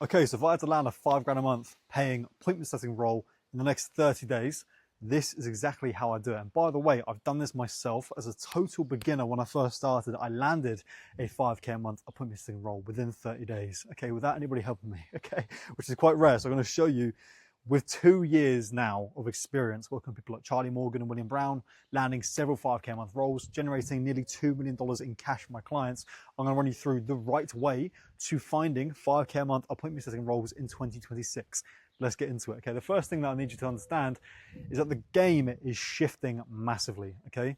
Okay, so if I had to land a 5 grand a month paying appointment setting role in the next 30 days, this is exactly how I do it. And by the way, I've done this myself as a total beginner. When I first started, I landed a 5k a month appointment setting role within 30 days, okay, without anybody helping me, okay, which is quite rare. So I'm going to show you with 2 years now of experience working with people like Charlie Morgan and William Brown, landing several 5k a month roles, generating nearly $2 million in cash for my clients. I'm going to run you through the right way to finding 5k a month appointment setting roles in 2026. Let's get into it. Okay, the first thing that I need you to understand is that the game is shifting massively. Okay,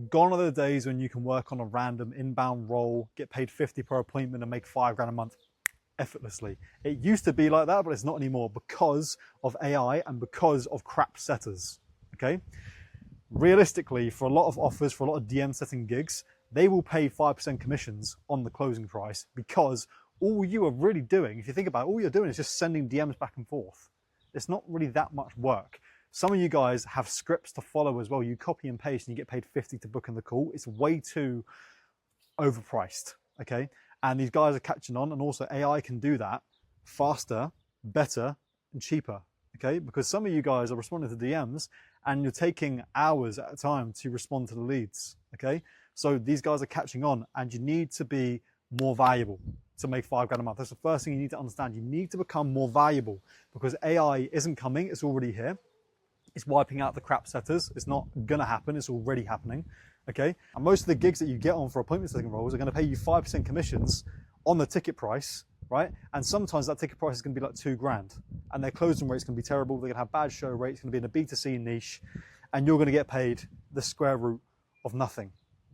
gone are the days when you can work on a random inbound role, get paid 50 per appointment and make 5 grand a month effortlessly. It used to be like that, but it's not anymore because of AI and because of crap setters. Okay, realistically, for a lot of offers, for a lot of DM setting gigs, they will pay 5% commissions on the closing price because all you are really doing, if you think about it, all you're doing is just sending DMs back and forth. It's not really that much work. Some of you guys have scripts to follow as well. You copy and paste and you get paid 50 to book in the call. It's way too overpriced, okay? And these guys are catching on, and also AI can do that faster, better, and cheaper, okay? Because some of you guys are responding to DMs and you're taking hours at a time to respond to the leads, okay? So these guys are catching on, and you need to be more valuable to make 5 grand a month. That's the first thing you need to understand. You need to become more valuable because AI isn't coming, it's already here. It's wiping out the crap setters. It's not gonna happen, it's already happening, okay? And most of the gigs that you get on for appointment setting roles are gonna pay you 5% commissions on the ticket price, right? And sometimes that ticket price is gonna be like 2 grand, and their closing rate's gonna be terrible. They're gonna have bad show rates, it's gonna be in a B2C niche, and you're gonna get paid the square root of nothing,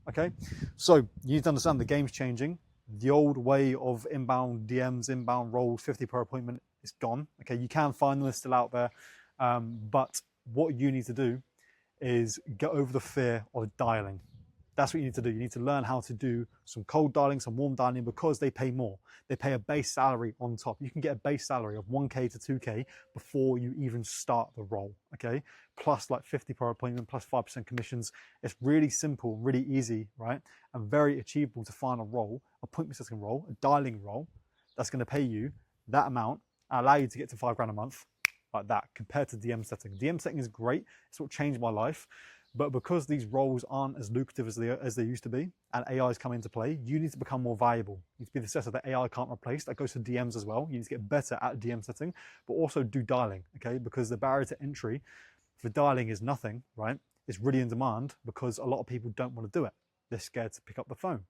okay? So you need to understand the game's changing. The old way of inbound DMs, inbound roles, 50 per appointment is gone. Okay, you can find them, they're still out there. But what you need to do is get over the fear of dialing. That's what you need to do. You need to learn how to do some cold dialing, some warm dialing, because they pay more. They pay a base salary on top. You can get a base salary of 1k to 2k before you even start the role, okay? Plus like 50 per appointment, plus 5% commissions. It's really simple, really easy, right? And very achievable to find a role, appointment setting role, a dialing role, that's gonna pay you that amount and allow you to get to 5 grand a month like that compared to DM setting. DM setting is great. It's what changed my life. But because these roles aren't as lucrative as they used to be, and AI has come into play, you need to become more valuable. You need to be the setter that AI can't replace. That goes to DMs as well. You need to get better at DM setting, but also do dialing, okay? Because the barrier to entry for dialing is nothing, right? It's really in demand because a lot of people don't want to do it. They're scared to pick up the phone.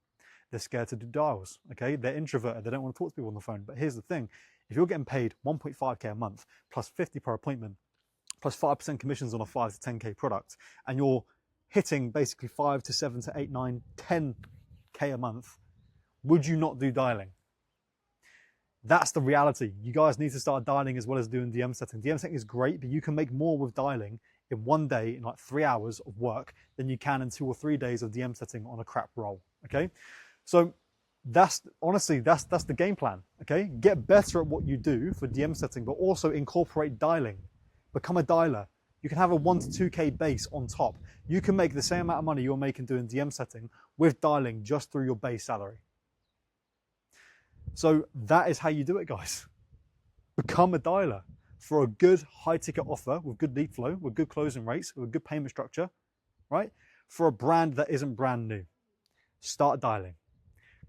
They're scared to do dials, okay? They're introverted. They don't want to talk to people on the phone. But here's the thing. If you're getting paid 1.5k a month plus 50 per appointment, plus 5% commissions on a 5 to 10k product, and you're hitting basically 5 to 7 to 8, 9, 10k a month, would you not do dialing? That's the reality. You guys need to start dialing as well as doing DM setting. DM setting is great, but you can make more with dialing in one day, in like 3 hours of work, than you can in 2 or 3 days of DM setting on a crap role, okay? So that's honestly, that's the game plan, okay? Get better at what you do for DM setting, but also incorporate dialing. Become a dialer. You can have a 1 to 2k base on top. You can make the same amount of money you're making doing DM setting with dialing just through your base salary. So that is how you do it, guys. Become a dialer for a good high ticket offer with good lead flow, with good closing rates, with a good payment structure, right? For a brand that isn't brand new. Start dialing.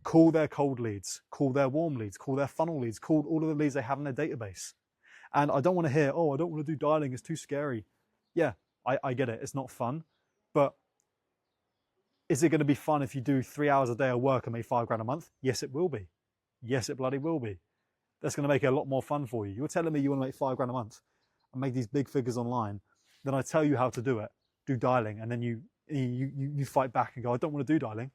Call their cold leads, call their warm leads, call their funnel leads, call all of the leads they have in their database. And I don't want to hear, oh, I don't want to do dialing, it's too scary. Yeah, I get it, it's not fun. But is it going to be fun if you do 3 hours a day of work and make 5 grand a month? Yes, it will be. Yes, it bloody will be. That's going to make it a lot more fun for you. You're telling me you want to make 5 grand a month and make these big figures online. Then I tell you how to do it, do dialing, and then you fight back and go, I don't want to do dialing.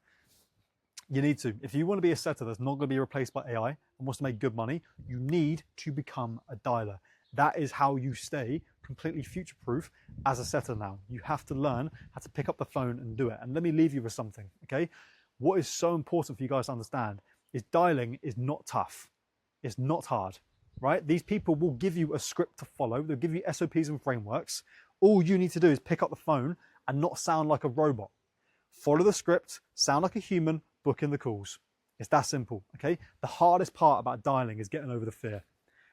You need to. If you want to be a setter that's not going to be replaced by AI and wants to make good money, you need to become a dialer. That is how you stay completely future-proof as a setter now. You have to learn how to pick up the phone and do it. And let me leave you with something, okay? What is so important for you guys to understand is dialing is not tough. It's not hard, right? These people will give you a script to follow. They'll give you SOPs and frameworks. All you need to do is pick up the phone and not sound like a robot. Follow the script, sound like a human, book in the calls. It's that simple, okay? The hardest part about dialing is getting over the fear.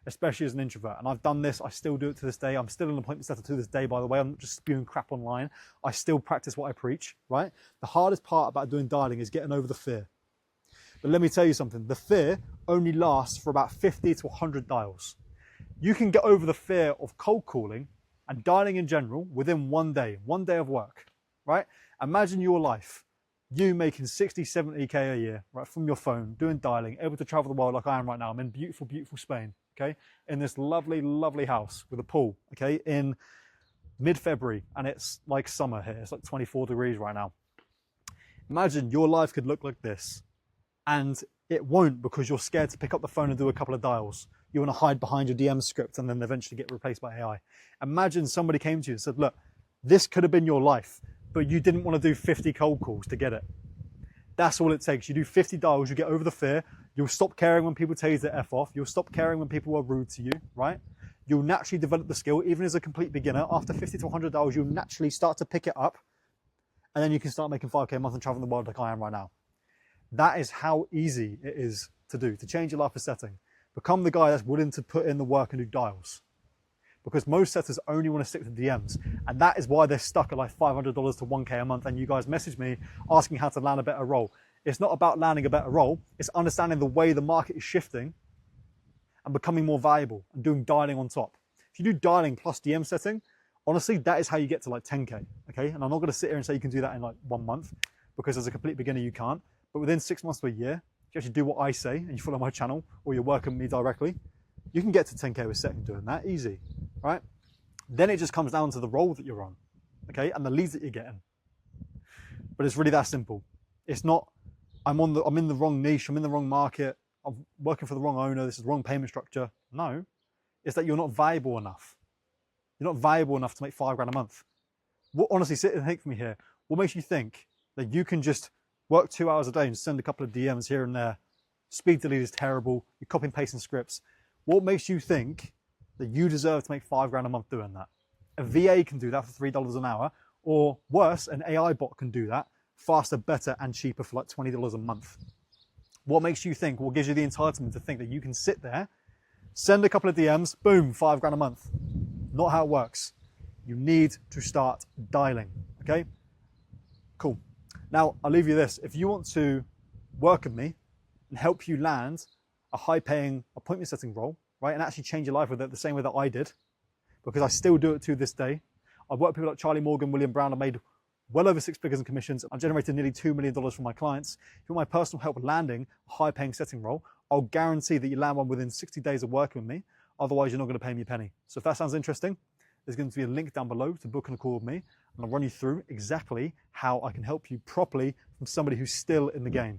especially as an introvert. And I've done this, I still do it to this day. I'm still an appointment setter to this day, by the way. I'm not just spewing crap online. I still practice what I preach, right? The hardest part about doing dialing is getting over the fear. But let me tell you something, the fear only lasts for about 50 to 100 dials. You can get over the fear of cold calling and dialing in general within one day of work, right? Imagine your life, you making 60, 70K a year, right, from your phone, doing dialing, able to travel the world like I am right now. I'm in beautiful, beautiful Spain, okay? In this lovely, lovely house with a pool, okay? In mid-February, and it's like summer here. It's like 24 degrees right now. Imagine your life could look like this, and it won't because you're scared to pick up the phone and do a couple of dials. You want to hide behind your DM script and then eventually get replaced by AI. Imagine somebody came to you and said, look, this could have been your life, but you didn't want to do 50 cold calls to get it. That's all it takes. You do 50 dials, you get over the fear, you'll stop caring when people tell you to F off, you'll stop caring when people are rude to you, right? You'll naturally develop the skill, even as a complete beginner. After 50 to 100 dials, you'll naturally start to pick it up, and then you can start making 5K a month and traveling the world like I am right now. That is how easy it is to do, to change your life of setting. Become the guy that's willing to put in the work and do dials. Because most setters only want to stick to DMs. And that is why they're stuck at like $500 to 1K a month. And you guys message me asking how to land a better role. It's not about landing a better role. It's understanding the way the market is shifting and becoming more valuable and doing dialing on top. If you do dialing plus DM setting, honestly, that is how you get to like 10K, okay? And I'm not gonna sit here and say you can do that in like 1 month, because as a complete beginner, you can't. But within 6 months to a year, if you actually do what I say and you follow my channel or you're working with me directly, you can get to 10K with setting doing that, easy, right? Then it just comes down to the role that you're on, okay? And the leads that you're getting. But it's really that simple. It's not, I'm in the wrong niche, I'm in the wrong market, I'm working for the wrong owner, this is the wrong payment structure. No, it's that you're not valuable enough. You're not valuable enough to make $5 grand a month. What, honestly, sit and think for me here. What makes you think that you can just work 2 hours a day and send a couple of DMs here and there? Speed delete is terrible. You're copying and pasting scripts. What makes you think that you deserve to make $5 grand a month doing that? A VA can do that for $3 an hour, or worse, an AI bot can do that faster, better, and cheaper for like $20 a month. What makes you think, what gives you the entitlement to think that you can sit there, send a couple of DMs, boom, $5 grand a month? Not how it works. You need to start dialing, okay? Cool. Now, I'll leave you this. If you want to work with me and help you land a high-paying appointment setting role, right, and actually change your life with it the same way that I did, because I still do it to this day. I've worked with people like Charlie Morgan, William Brown. I made well over 6 figures in commissions. I've generated nearly $2 million from my clients. If you want my personal help landing a high-paying setting role, I'll guarantee that you land one within 60 days of working with me. Otherwise, you're not going to pay me a penny. So if that sounds interesting, there's going to be a link down below to book a call with me, and I'll run you through exactly how I can help you properly from somebody who's still in the game.